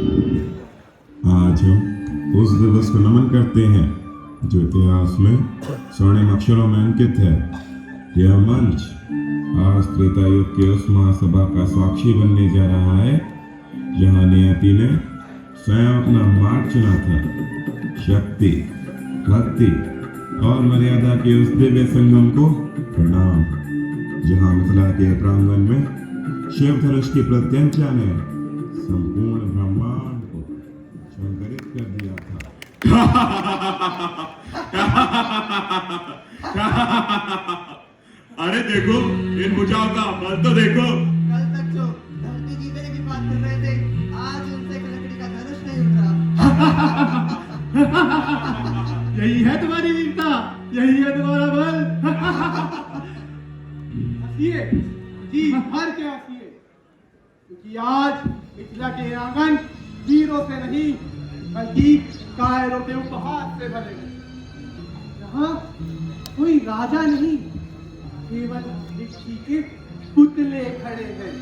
आज हम उस दिवस को नमन करते हैं जो इतिहास में स्वर्णिम अक्षरों में अंकित है। यह मंच आज त्रेता युग की उस महासभा का साक्षी बनने जा रहा है जहां नियति ने स्वयं अपना मार्ग चुना था। शक्ति, भक्ति और मर्यादा के उस दिव्य संगम को प्रणाम, जहां मिथिला के प्रांगण में शिव धनुष की प्रत्यंचा ने संपूर्ण ब्रह्मांड को शंकरित कर दिया था। अरे देखो इन भुजाओं का बल तो देखो। कल तक जो धरती जीतने की बात कर रहे थे, आज उनसे लकड़ी का धनुष नहीं उठ रहा। यही है तुम्हारी वीरता, यही है तुम्हारा बल। हंसिए जी, भर के हंसिए, क्योंकि आज मिथिला के आंगन वीरों से नहीं बल्कि कायरों के उपहास से भरे हैं। यहाँ कोई राजा नहीं, केवल मिट्टी के पुतले खड़े हैं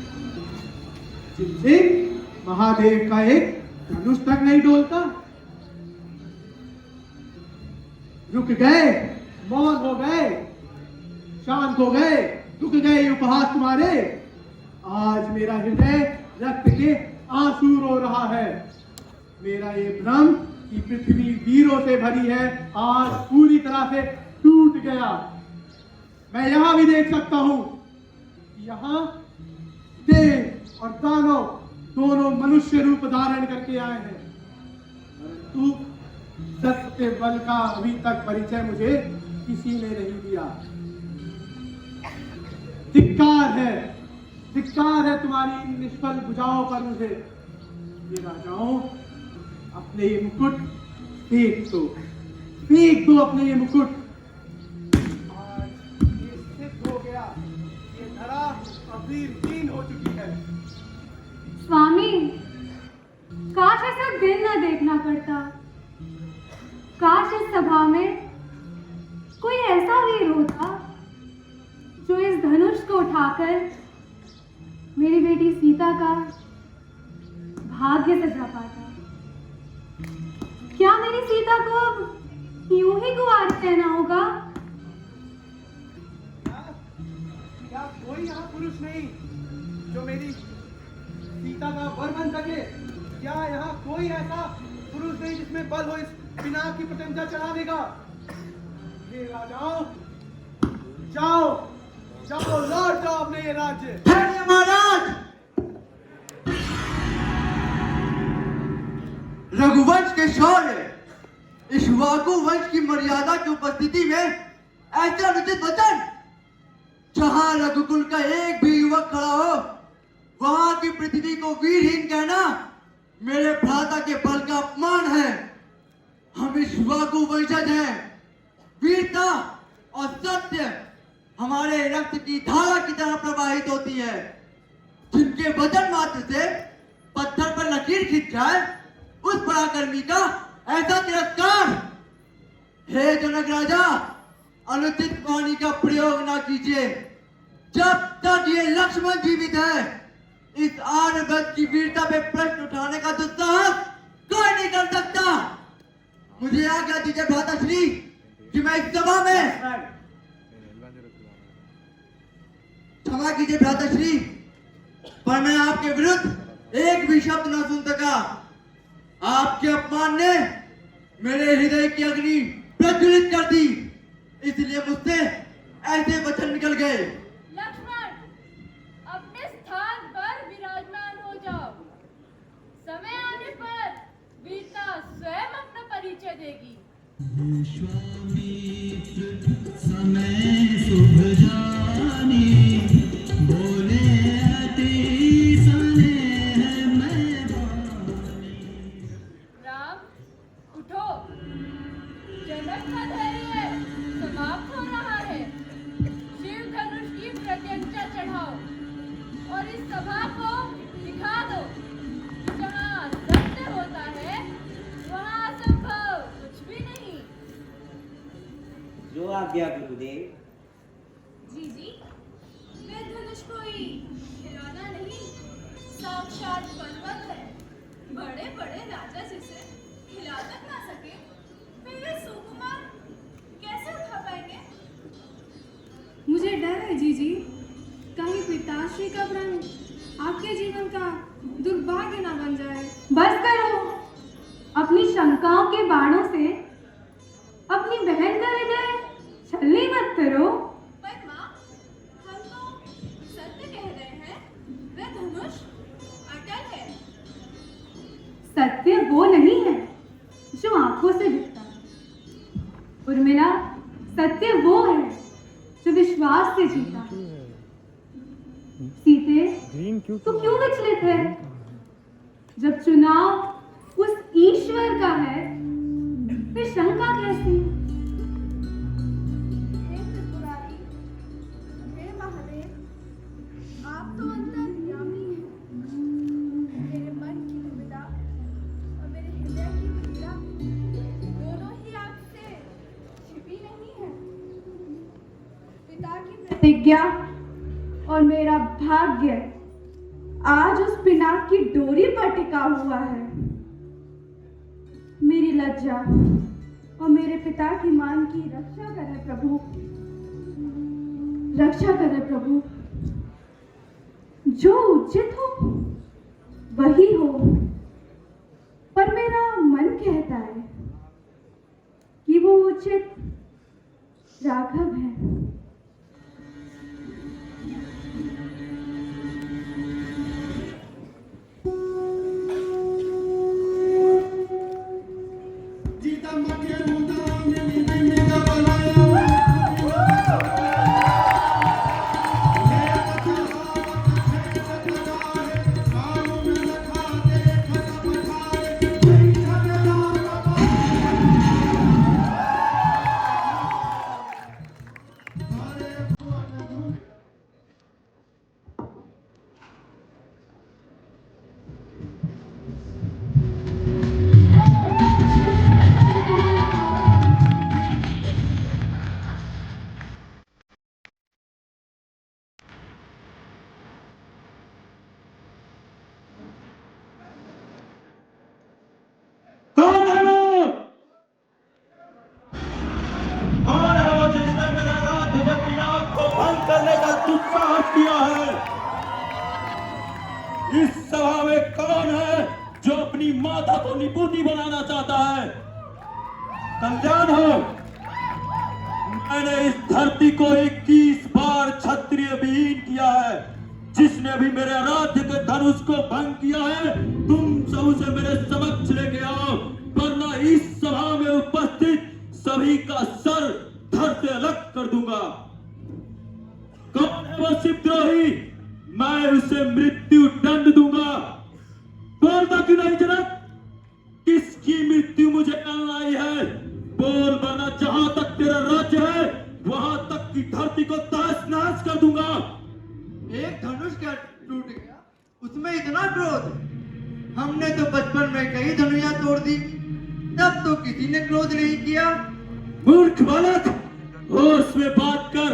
जिनसे महादेव का एक धनुष तक नहीं डोलता। रुक गए, मौन हो गए, शांत हो गए, रुक गए ये उपहास तुम्हारे। आज मेरा हृदय रक्त के आंसू रो रहा है। मेरा ये भ्रम कि पृथ्वी वीरों से भरी है आज पूरी तरह से टूट गया। मैं यहाँ भी देख सकता हूँ, यहाँ देव और दानव दोनों मनुष्य रूप धारण करके आए हैं, परंतु सत्य बल का अभी तक परिचय मुझे किसी ने नहीं दिया। धिक्कार है तुम्हारी निष्फल भुजाओं पर मुझे। ये राजाओं, अपने ये मुकुट फेंक दो अपने ये मुकुट। आज ये सिद्ध हो गया, ये धरा अब वीरहीन हो चुकी है। स्वामी, काश ऐसा दिन न देखना पड़ता। काश इस सभा में कोई ऐसा वीर होता जो इस धनुष को उठाकर मेरी बेटी सीता का भाग्य सजा पाता। क्या मेरी सीता को अब यूं ही गुआर कहना होगा? क्या कोई यहाँ पुरुष नहीं जो मेरी सीता का वर बन सके? क्या यहाँ कोई ऐसा पुरुष नहीं जिसमें बल हो इस पिनाक की प्रशंसा चढ़ा देगा? हे राजाओं, जाओ जाओ, लौट जाओ अपने ये राज्य। महाराज, रघुवंश के शौर्य, इक्ष्वाकु वंश की मर्यादा की उपस्थिति में ऐसा अनुचित वचन। जहां रघुकुल का एक भी युवक खड़ा हो, वहां की पृथ्वी को वीरहीन कहना मेरे भ्राता के बल का अपमान है। हम इक्ष्वाकु वंशज हैं। वीरता और सत्य हमारे रक्त की धारा की तरह प्रवाहित होती है। जिनके वचन मात्र से पत्थर पर लकीर खींच जाए, उस पराक्रमी का ऐसा तिरस्कार। हे जनक राजा, अनुचित वाणी का प्रयोग ना कीजिए। जब तक ये लक्ष्मण जीवित है, इस आर्यवत की वीरता पे प्रश्न उठाने का दुस्साहस कोई नहीं कर सकता। मुझे आज्ञा दीजिए भ्राताश्री कि मैं इस सभा में, क्षमा कीजिए भ्राताश्री, पर मैं आपके विरुद्ध एक भी शब्द न सुन सका। आपके अपमान ने मेरे हृदय की अग्नि प्रज्वलित कर दी, इसलिए मुझसे ऐसे वचन निकल गए। लक्ष्मण, अपने स्थान पर विराजमान हो जाओ। समय आने पर वीरता स्वयं अपना परिचय देगी। समय शुभ जानी, बोले अति सने मैं बानी। राम, उठो। जनक का धैर्य समाप्त हो रहा है। शिव धनुष की प्रत्यंचा चढ़ाओ और इस सभा को दिखा दो। जहाँ सत्य होता है, वहाँ असंभव कुछ भी नहीं। जो आज्ञा गुरुदेव। जी जी, वे धनुष कोई खिलौना नहीं, साक्षात पर्वत है। बड़े जी जी, कहीं पिताश्री का प्रण आपके जीवन का दुर्भाग्य ना बन जाए। बस करो, अपनी शंकाओं के बाणों से अपनी बहन का हृदय छलनी मत करो। पर माँ, हम तो सत्य कह रहे हैं, वह धनुष अटल है। सत्य वो नहीं है जो आंखों से दिखता है, उर्मिला, सत्य वो है जो विश्वास से जीता है। सीते, तू क्यों विचलित है? जब चुनाव उस ईश्वर का है, फिर शंका कैसी? हे त्रिपुरारी, हे महादेव, आप तो अंतर्यामी हैं। मेरे मन की दुविधा और मेरे हृदय की पीड़ा दोनों ही आपसे छिपी नहीं है। पिता की प्रतिज्ञा और मेरा भाग्य आज उस पिनाक की डोरी पर टिका हुआ है। मेरी लज्जा और मेरे पिता की मान की रक्षा करे प्रभु, रक्षा करे प्रभु। जो उचित हो वही हो, पर मेरा मन कहता है कि वो उचित राघव है। करने का दुस्साहस किया है। इस सभा में कौन है जो अपनी माता को निपुति बनाना चाहता है? कल्याण हो, मैंने इस धरती को 21 बार क्षत्रिय विहीन किया है। जिसने भी मेरे आराध्य के धनुष को भंग किया है, तुम सब उसे मेरे समक्ष लेके आओ, वरना इस सभा में उपस्थित सभी का सर धड़ से अलग कर दूंगा। कौन है वो शिवद्रोही? मैं उसे मृत्यु दंड दूंगा। बोलता क्यों नहीं जनक? किसकी मृत्यु मुझे करना आई है? बोल, वरना जहां तक तेरा राज्य है वहां तक की धरती को तहस नहस कर दूंगा। एक धनुष क्या टूट गया, उसमें इतना क्रोध? हमने तो बचपन में कई धनुषा तोड़ दी, तब तो किसी ने क्रोध नहीं किया। मूर्ख बालक, होश में बात कर।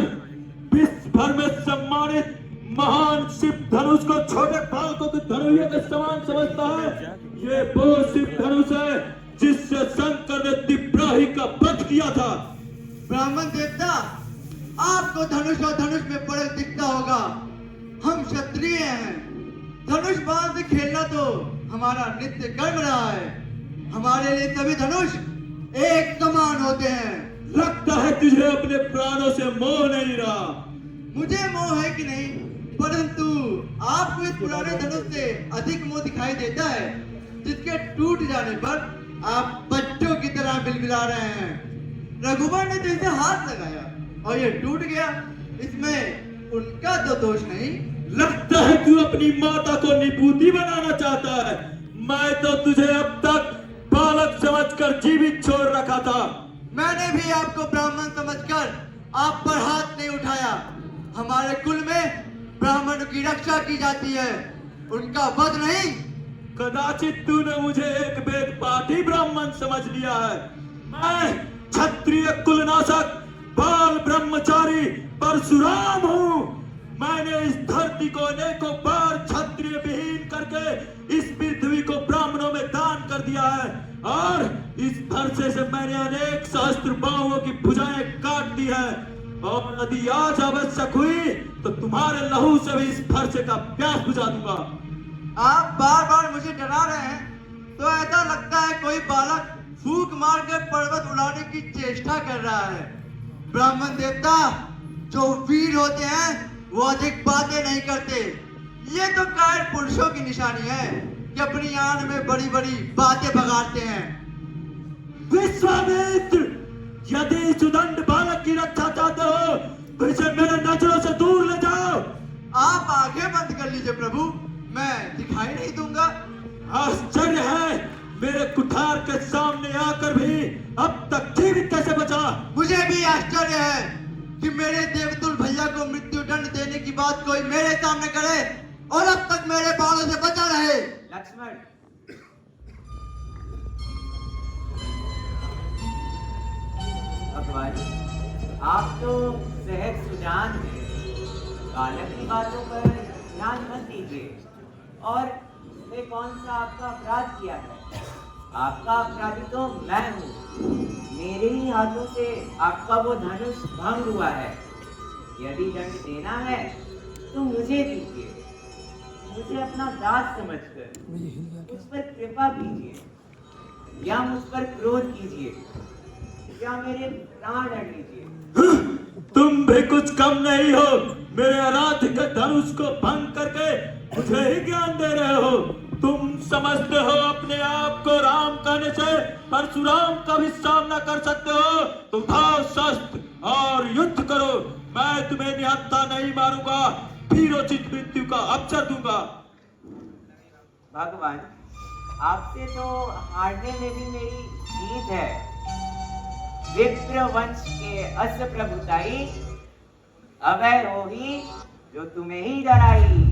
विश्व भर में सम्मानित महान शिव धनुष को छोटे बालकों के धनुष के समान समझता है। ये वो शिव धनुष है जिससे शंकर ने दिप्राही का वध किया था। ब्राह्मण देवता, आपको धनुष और धनुष में फर्क दिखता होगा। हम क्षत्रिय हैं, धनुष बाण से खेलना तो हमारा नित्य कर्म रहा है। हमारे लिए सभी धनुष एक समान होते हैं। लगता है तुझे अपने प्राणों से मोह नहीं रहा। मुझे मोह है कि नहीं, परंतु आपको इस पुराने धनुष से अधिक मोह दिखाई देता है, जिसके टूट जाने पर आप बच्चों की तरह बिलबिला रहे हैं। रघुवर ने तो इसे हाथ लगाया और ये टूट गया, इसमें उनका तो दोष नहीं। लगता है तू अपनी माता को निपुति बनाना चाहता है। मैं तो तुझे अब तक बालक समझकर जीवित छोड़ रखा था। मैंने भी आपको ब्राह्मण समझकर आप पर हाथ नहीं उठाया। हमारे कुल में ब्राह्मण की रक्षा की जाती है, उनका वध नहीं। कदाचित तूने मुझे एक वेद पाठी ब्राह्मण समझ लिया है। मैं क्षत्रिय कुलनाशक बाल ब्रह्मचारी परशुराम हूँ। मैंने इस धरती को अनेकों बार क्षत्रिय विहीन करके इस पृथ्वी को ब्राह्मणों में दान कर दिया है, और इस फरसे से मैंने अनेक सहस्त्र बाहुओं की भुजाएं काट दी है। और यदि आज आवश्यक हुई तो तुम्हारे लहू से भी इस फर्शे का प्यास बुझा दूंगा। आप बार बार मुझे डरा रहे हैं तो ऐसा लगता है कोई बालक फूंक मार के पर्वत उड़ाने की चेष्टा कर रहा है। ब्राह्मण देवता जो वीर होते हैं वो अधिक बातें नहीं करते। ये तो कायर पुरुषों की निशानी है कि अपनी आन में बड़ी बड़ी बातें बगाड़ते हैं। विश्वामित्र, यदि सुदंड बालक की रक्षा चाहते हो तो इसे मेरे नजरों से दूर ले जाओ। आप आंखें बंद कर लीजिए प्रभु, मैं दिखाई नहीं दूंगा। आश्चर्य है, मेरे कुठार के सामने आकर भी अब तक जीवित कैसे बचा। मुझे भी आश्चर्य है कि मेरे देवतुल भैया को मृत्यु दंड देने की बात कोई मेरे सामने करे और अब तक मेरे बाणों से बचा रहे। लक्ष्मण, भगवान आप तो सहज सुजान हैं, बालक की बातों पर ध्यान मत दीजिए। और मैं कौन सा आपका अपराध किया है? आपका अपराधी तो मैं हूँ। मेरे ही हाथों से आपका वो धनुष भंग हुआ है। यदि दंड देना है तो मुझे दीजिए। मुझे अपना दास समझकर उस पर कृपा कीजिए या मुझ पर क्रोध कीजिए या मेरे प्राण हर लीजिए। तुम भी कुछ कम नहीं हो। मेरे आराध्य के धनुष को भंग करके मुझे ही ज्ञान दे रहे हो। तुम समझते हो अपने आप को राम कहने से परशुराम का भी सामना कर सकते हो तो उठाओ शस्त्र और युद्ध करो। मैं तुम्हें निहत्था नहीं मारूंगा, वीरोचित मृत्यु का अवसर दूंगा। भगवान आपसे तो हारने में भी मेरी जीत है। विप्र वंश के अस प्रभुताई अभय हो ही जो तुम्हें ही डराई।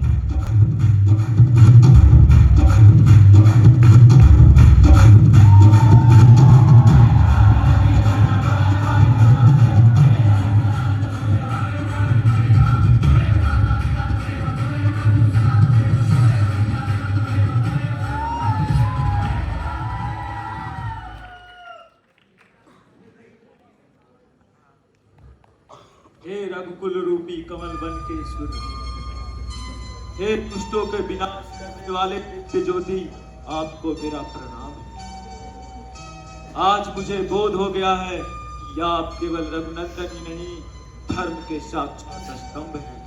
हे रघुकुल रूपी कमल बन के सुर, हे दुष्टों के विनाश करने वाले नित्य ज्योति, आपको मेरा प्रणाम है। आज मुझे बोध हो गया है कि आप केवल रघुनंदन ही नहीं, धर्म के साक्षात स्तंभ हैं।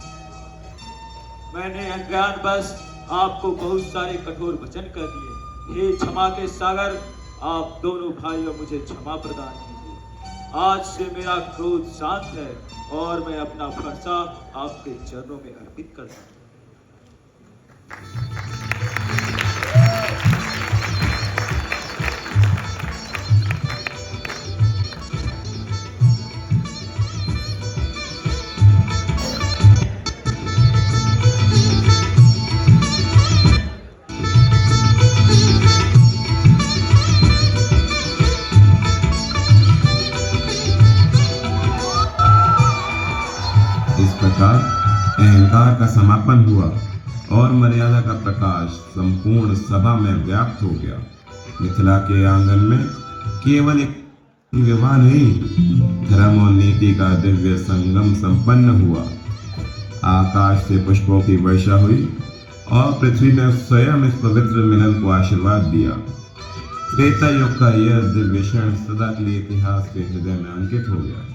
मैंने अज्ञानवश आपको बहुत सारे कठोर वचन कर दिए। हे क्षमा के सागर, आप दोनों भाइयों मुझे क्षमा प्रदान कीजिए। आज से मेरा क्रोध शांत है और मैं अपना फरसा आपके चरणों में अर्पित करता हूं। इस प्रकार अहंकार का समापन हुआ और मर्यादा का प्रकाश संपूर्ण सभा में व्याप्त हो गया। मिथिला के आंगन में केवल एक विवाह नहीं, धर्म और नीति का दिव्य संगम संपन्न हुआ। आकाश से पुष्पों की वर्षा हुई और पृथ्वी ने स्वयं इस पवित्र मिलन को आशीर्वाद दिया। त्रेता युग का यह दिव्य क्षण सदा के लिए इतिहास के हृदय में अंकित हो गया।